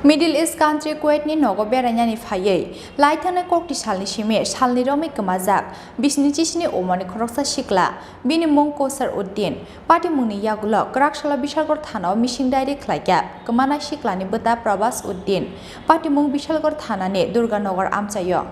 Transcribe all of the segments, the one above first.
Middle East country Kuwait ni Nogo Berainani Phaiwi Laithana Kokti Salni Shime Salni Romwi Kwmajak Bisinwichisni Omarni Khoroksa Sikla Bini Mung Kosar Uddin Party Mungni Yagulo Khoroksa Bishalgor Thana Missing Direct Khlaika Kwmana Siklani Bota Prabas Uddin Party Mung Bishalgor Thana ni Durganagar Amchayo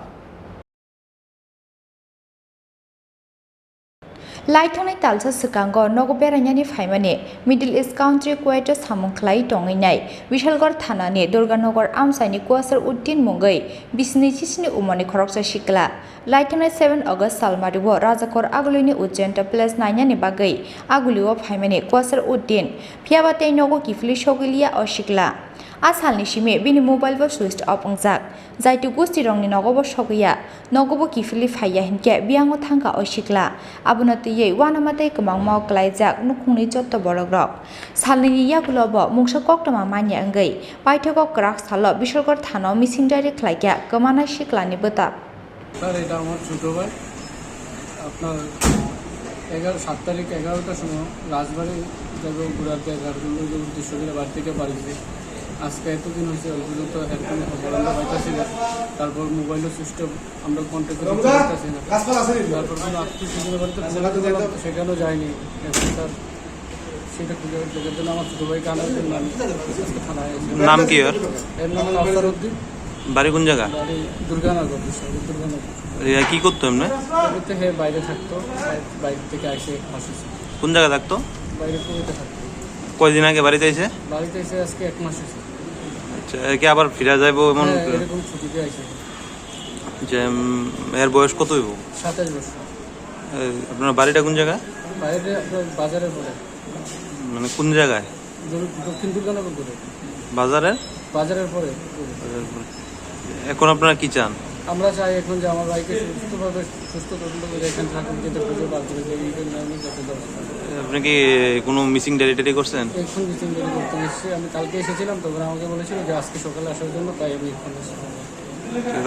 Laithonai talsa sukango Nogo Berainani Phaimani Middle East country Kuwait samung khlai tonginai Bishalgor thanani Durganagar amsaini Kwasar Uddin mungai Bisinwichisni Omarni Khoroksa Sikla Laithonai 7 August salmaribo Rajakor agulini Ujjenta place nainani bagai aguliwo Phaimani Kwasar Uddin phiabatei Nogo kifli shogilia o Sikla Asalni shime bini mobile bo switched off ongjak jaitu gosti rongni nogobo shogiya nogobo kifili phaiya hinke biango thangka o Sikla abunati ye wanamatei kwmangma klaijak nukhungni jotto borokrok salni yagulobo mungsa koktoma manya angai paithoko krak salo bisalgor thano missing direct khlaika kwmana Siklani bota sir এটা আমার ছোট ভাই আপনার 7 তারিখ 11টার সময় রাজবাড়ি যাবো ঘুরাতে 11টার উদ্দেশ্য করে বাড়ি থেকে বাড়িতে আজকে এতদিন হয়েছে পর্যন্ত একদম খবর আমরা পাইতেছি না তারপর মোবাইলও সিস্টেম আমরা কন্ট্যাক্ট করতে পারতেছি না তারপর কোনো আত্মীয় স্বজনের বাড়িতে সেখানেও যায়নি স্যার সেটা খুঁজে দেখার জন্য আমার ছোট ভাইকে আনার জন্য আমি আজকে থানায় নাম কি ওর এর নাম আফসারউদ্দিন বাড়ি কোন জায়গা দুর্গানগর কি করতো এমনি বাইরে থাকতো বাইরে থেকে এসে আসছে কোন জায়গা থাকতো বাইরে কুয়েতে থাকতো কয়দিন আগে বাড়িতে এসে আজকে 1 মাস হয়েছে আচ্ছা কি আবার ফিরে যাইবো এমন এরকম ছুটিতে আসে যে এর বয়স কত হইব 27 বছর আপনার বাড়িটা কোন জায়গা বাইরে বাজারের পরে মানে কোন জায়গায় দক্ষিণ দুর্গানগর করে বাজারের পরে এখন আপনারা কি চান আমরা চাই এখন যে আমার ভাইকে সুস্থ করে এখানে থাকুন যেতে খুঁজে বার করে আপনি কি কোনো মিসিং ডেলিভারি করছেন এখন মিসিং ডেলিভারি করতে এসেছি আমি কালকে এসেছিলাম তখন আমাকে বলেছিল যে আজকে সকালে আসার জন্য তাই আমি এখন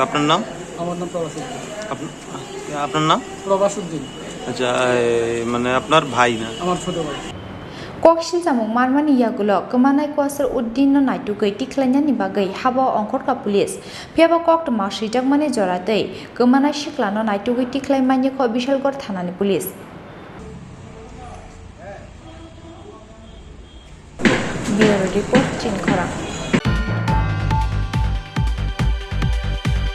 আপনার নাম আমার নাম প্রবাসুদ্দিন আপনার নাম প্রবাসুদ্দিন আচ্ছা মানে আপনার ভাই না আমার ছোট ভাই Koksin samung marmani yagulo kemanai Kwasar Uddin no naitukai tiklainani bagai haba ongkhorka police phiaba kokta masrijak mane joratei kemanai Sikla no naitukai tiklai manye ko Bisalgor thanani police Bureau report Chini Khorang